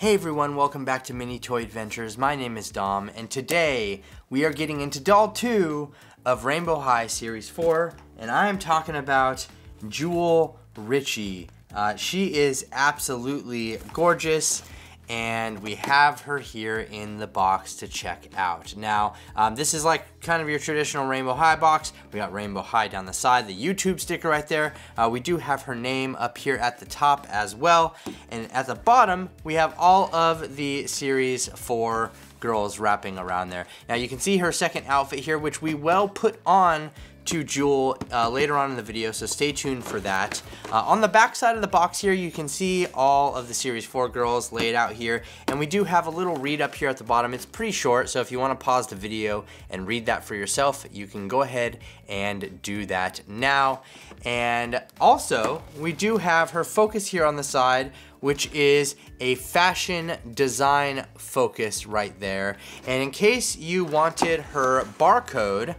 Hey everyone, welcome back to Mini Toy Adventures. My name is Dom, and today we are getting into Doll 2 of Rainbow High Series 4, and I am talking about Jewel Richie. She is absolutely gorgeous, and we have her here in the box to check out. Now, this is like kind of your traditional Rainbow High box. We got Rainbow High down the side, the YouTube sticker right there. We do have her name up here at the top as well. And at the bottom, we have all of the Series 4 girls wrapping around there. Now you can see her second outfit here, which we will put on to Jewel later on in the video, so stay tuned for that. On the back side of the box here, you can see all of the Series 4 girls laid out here, and we do have a little read up here at the bottom. It's pretty short, so if you want to pause the video and read that for yourself, you can go ahead and do that now. And also, we do have her focus here on the side, which is a fashion design focus right there. And in case you wanted her barcode,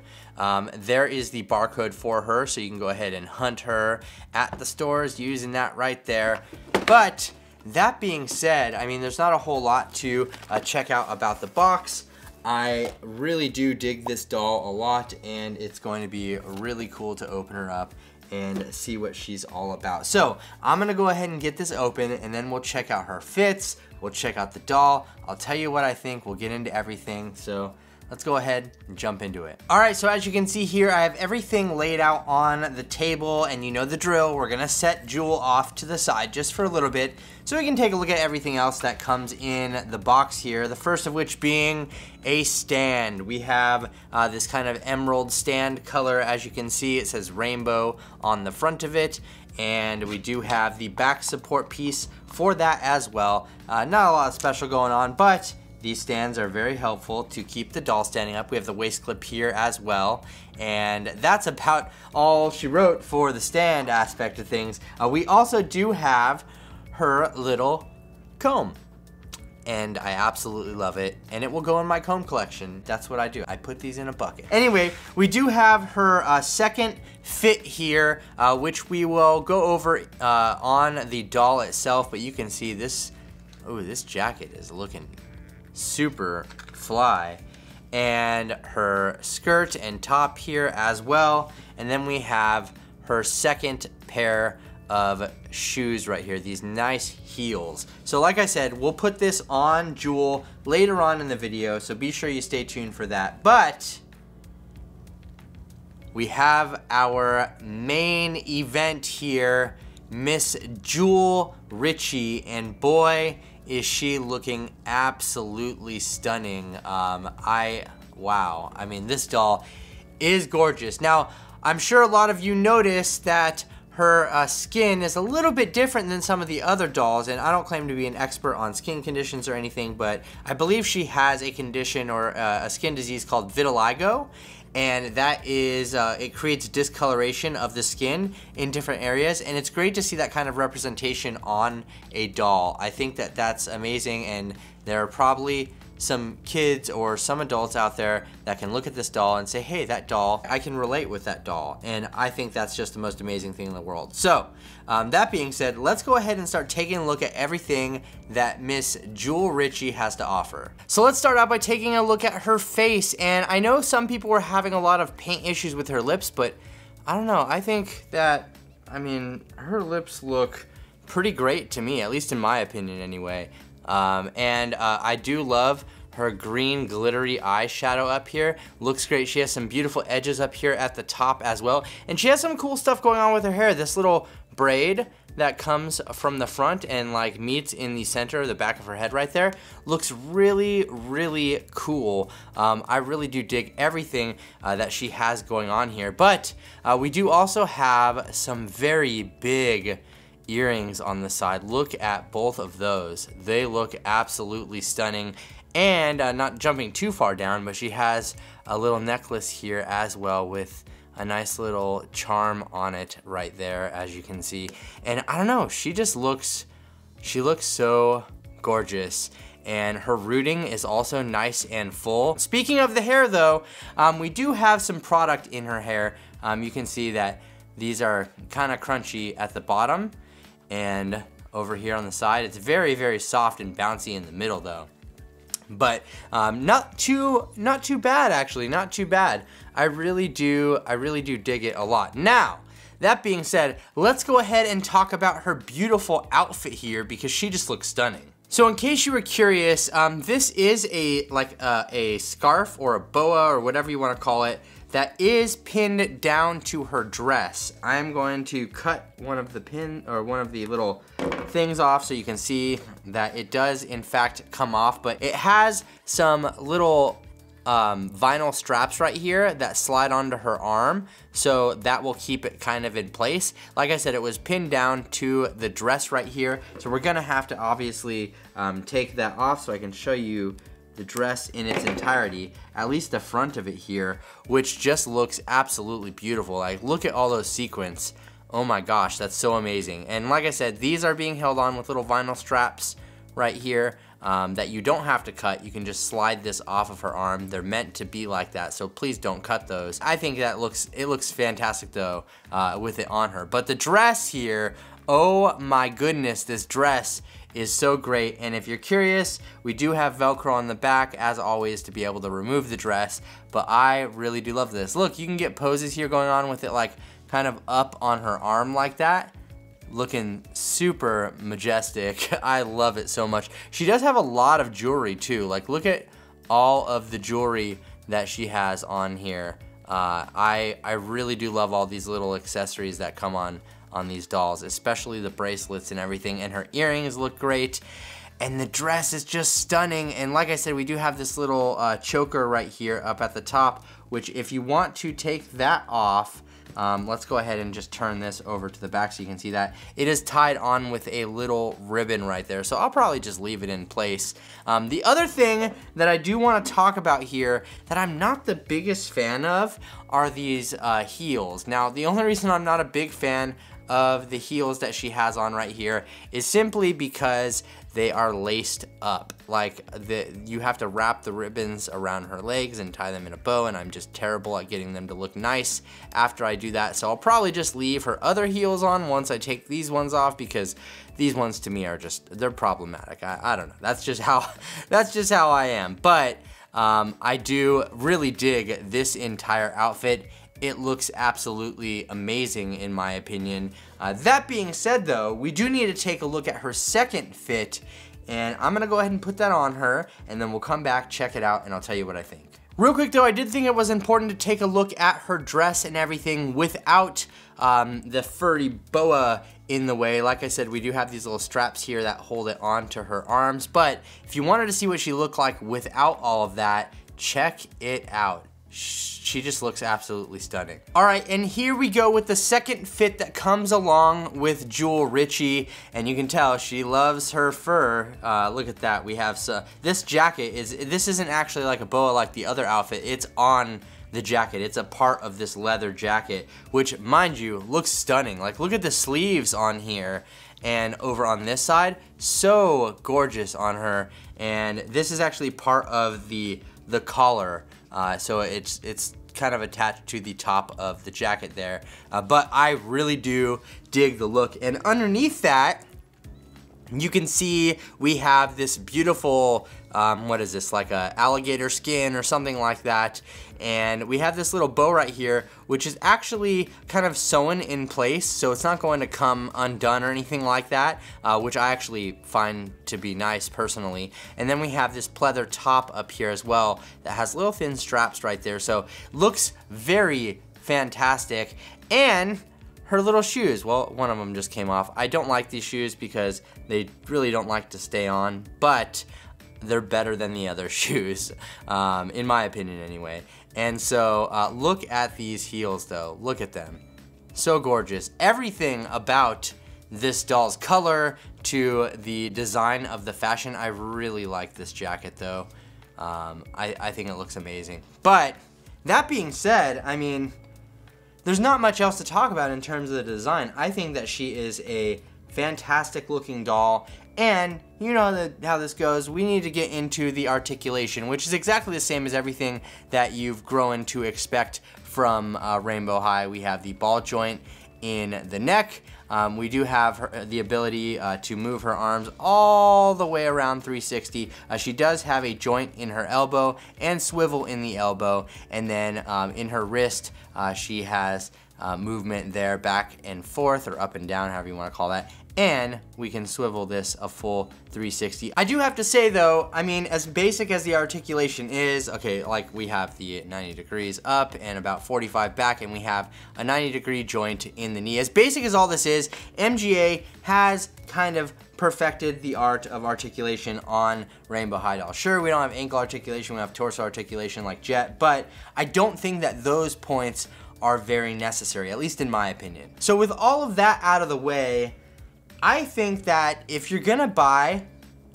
there is the barcode for her, so you can go ahead and hunt her at the stores using that right there. But that being said, I mean, there's not a whole lot to check out about the box. I really do dig this doll a lot, and it's going to be really cool to open her up and see what she's all about. So I'm gonna go ahead and get this open, and then we'll check out her fits, we'll check out the doll, I'll tell you what I think, we'll get into everything. So let's go ahead and jump into it. All right, so as you can see here, I have everything laid out on the table, and you know the drill. We're gonna set Jewel off to the side just for a little bit so we can take a look at everything else that comes in the box here. The first of which being a stand. We have this kind of emerald stand color. As you can see, it says rainbow on the front of it, and we do have the back support piece for that as well. Not a lot of special going on, but these stands are very helpful to keep the doll standing up. We have the waist clip here as well. And that's about all she wrote for the stand aspect of things. We also do have her little comb. And I absolutely love it. And it will go in my comb collection. That's what I do. I put these in a bucket. Anyway, we do have her second fit here, which we will go over on the doll itself. But you can see this, oh, this jacket is looking super fly, and her skirt and top here as well. And then we have her second pair of shoes right here, these nice heels. So like I said, we'll put this on Jewel later on in the video, so be sure you stay tuned for that. But we have our main event here, Miss Jewel Richie, and boy, is she looking absolutely stunning. Wow, I mean, this doll is gorgeous. Now, I'm sure a lot of you noticed that her skin is a little bit different than some of the other dolls, and I don't claim to be an expert on skin conditions or anything, but I believe she has a condition or a skin disease called vitiligo, and that is, it creates discoloration of the skin in different areas, and it's great to see that kind of representation on a doll. I think that that's amazing, and there are probably some kids or some adults out there that can look at this doll and say, hey, that doll, I can relate with that doll. And I think that's just the most amazing thing in the world. So, that being said, let's go ahead and start taking a look at everything that Miss Jewel Richie has to offer. So let's start out by taking a look at her face. And I know some people were having a lot of paint issues with her lips, but I don't know, I think that, I mean, her lips look pretty great to me, at least in my opinion anyway. I do love her green glittery eyeshadow up here. Looks great. She has some beautiful edges up here at the top as well. And she has some cool stuff going on with her hair. This little braid that comes from the front and like meets in the center of the back of her head right there looks really, really cool. I really do dig everything that she has going on here. But we do also have some very big earrings on the side. Look at both of those. They look absolutely stunning. And not jumping too far down, but she has a little necklace here as well with a nice little charm on it right there, as you can see. And I don't know, she looks so gorgeous. And her rooting is also nice and full. Speaking of the hair though, we do have some product in her hair. You can see that these are kind of crunchy at the bottom and over here on the side. It's very, very soft and bouncy in the middle though. But not too bad actually, not too bad. I really do dig it a lot. Now, that being said, let's go ahead and talk about her beautiful outfit here because she just looks stunning. So in case you were curious, this is a scarf or a boa or whatever you want to call it that is pinned down to her dress. I'm going to cut one of the little things off so you can see that it does in fact come off, but it has some little vinyl straps right here that slide onto her arm, so that will keep it kind of in place. Like I said, it was pinned down to the dress right here, so we're gonna have to obviously take that off so I can show you the dress in its entirety, at least the front of it here, which just looks absolutely beautiful. Like, look at all those sequins. Oh my gosh, that's so amazing. And like I said, these are being held on with little vinyl straps right here that you don't have to cut. You can just slide this off of her arm. They're meant to be like that, so please don't cut those. I think that it looks fantastic though with it on her. But the dress here, oh my goodness, this dress is so great. And if you're curious, we do have Velcro on the back as always to be able to remove the dress, but I really do love this. Look, you can get poses here going on with it like kind of up on her arm like that, looking super majestic. I love it so much. She does have a lot of jewelry too. Like, look at all of the jewelry that she has on here. I really do love all these little accessories that come on these dolls, especially the bracelets and everything, and her earrings look great, and the dress is just stunning. And like I said, we do have this little choker right here up at the top, which if you want to take that off, let's go ahead and just turn this over to the back so you can see that. It is tied on with a little ribbon right there, so I'll probably just leave it in place. The other thing that I do want to talk about here that I'm not the biggest fan of are these heels. Now, the only reason I'm not a big fan of the heels that she has on right here is simply because they are laced up. Like, you have to wrap the ribbons around her legs and tie them in a bow, and I'm just terrible at getting them to look nice after I do that. So I'll probably just leave her other heels on once I take these ones off, because these ones to me are they're problematic. I don't know. That's just how I am. But I do really dig this entire outfit. It looks absolutely amazing in my opinion. That being said though, we do need to take a look at her second fit, and I'm gonna go ahead and put that on her, and then we'll come back, check it out, and I'll tell you what I think. Real quick though, I did think it was important to take a look at her dress and everything without the furry boa in the way. Like I said, we do have these little straps here that hold it onto her arms, but if you wanted to see what she looked like without all of that, check it out. She just looks absolutely stunning. All right, and here we go with the second fit that comes along with Jewel Richie, and you can tell she loves her fur. Look at that. We have this jacket this isn't actually like a boa like the other outfit. It's on the jacket. It's a part of this leather jacket, which, mind you, looks stunning. Like, look at the sleeves on here, and over on this side, so gorgeous on her. And this is actually part of the collar. So it's kind of attached to the top of the jacket there. But I really do dig the look. And underneath that, you can see we have this beautiful, what is this, like a alligator skin or something like that. And we have this little bow right here, which is actually kind of sewn in place, so it's not going to come undone or anything like that, which I actually find to be nice personally. And then we have this pleather top up here as well that has little thin straps right there, so looks very fantastic. And her little shoes, well, one of them just came off. I don't like these shoes because they really don't like to stay on, but they're better than the other shoes, in my opinion anyway. And so look at these heels though, look at them. So gorgeous. Everything about this doll's color to the design of the fashion, I really like this jacket though. I think it looks amazing. But that being said, I mean, there's not much else to talk about in terms of the design. I think that she is a fantastic looking doll, and you know how this goes. We need to get into the articulation, which is exactly the same as everything that you've grown to expect from Rainbow High. We have the ball joint in the neck. We do have the ability to move her arms all the way around 360. She does have a joint in her elbow and swivel in the elbow, and then in her wrist she has movement there back and forth, or up and down, however you want to call that. And we can swivel this a full 360. I do have to say though, I mean, as basic as the articulation is, okay, like we have the 90 degrees up and about 45 back, and we have a 90-degree joint in the knee. As basic as all this is, MGA has kind of perfected the art of articulation on Rainbow High Doll. Sure, we don't have ankle articulation, we have torso articulation like Jet, but I don't think that those points are very necessary, at least in my opinion. So with all of that out of the way, I think that if you're gonna buy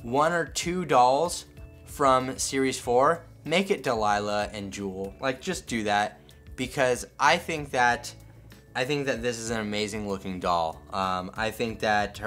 1 or 2 dolls from Series 4, make it Delilah and Jewel. Like, just do that, because I think that this is an amazing looking doll. I think that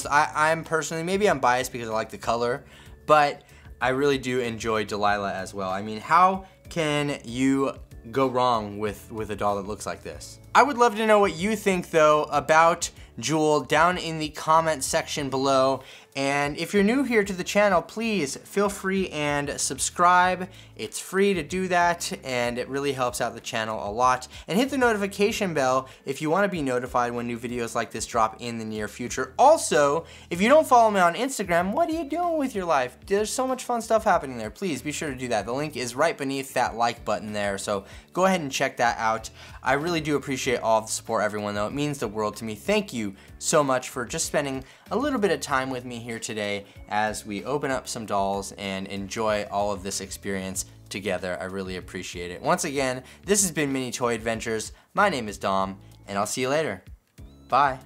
I'm personally, maybe I'm biased because I like the color, but I really do enjoy Delilah as well. I mean, how can you go wrong with a doll that looks like this? I would love to know what you think though about Jewel down in the comment section below. And if you're new here to the channel, please feel free and subscribe. It's free to do that, and it really helps out the channel a lot. And hit the notification bell if you want to be notified when new videos like this drop in the near future. Also, if you don't follow me on Instagram, what are you doing with your life? There's so much fun stuff happening there. Please be sure to do that. The link is right beneath that like button there, so go ahead and check that out. I really do appreciate all of the support, everyone, though. It means the world to me. Thank you so much for just spending a little bit of time with me here today as we open up some dolls and enjoy all of this experience together. I really appreciate it. Once again, this has been Mini Toy Adventures. My name is Dom, and I'll see you later. Bye.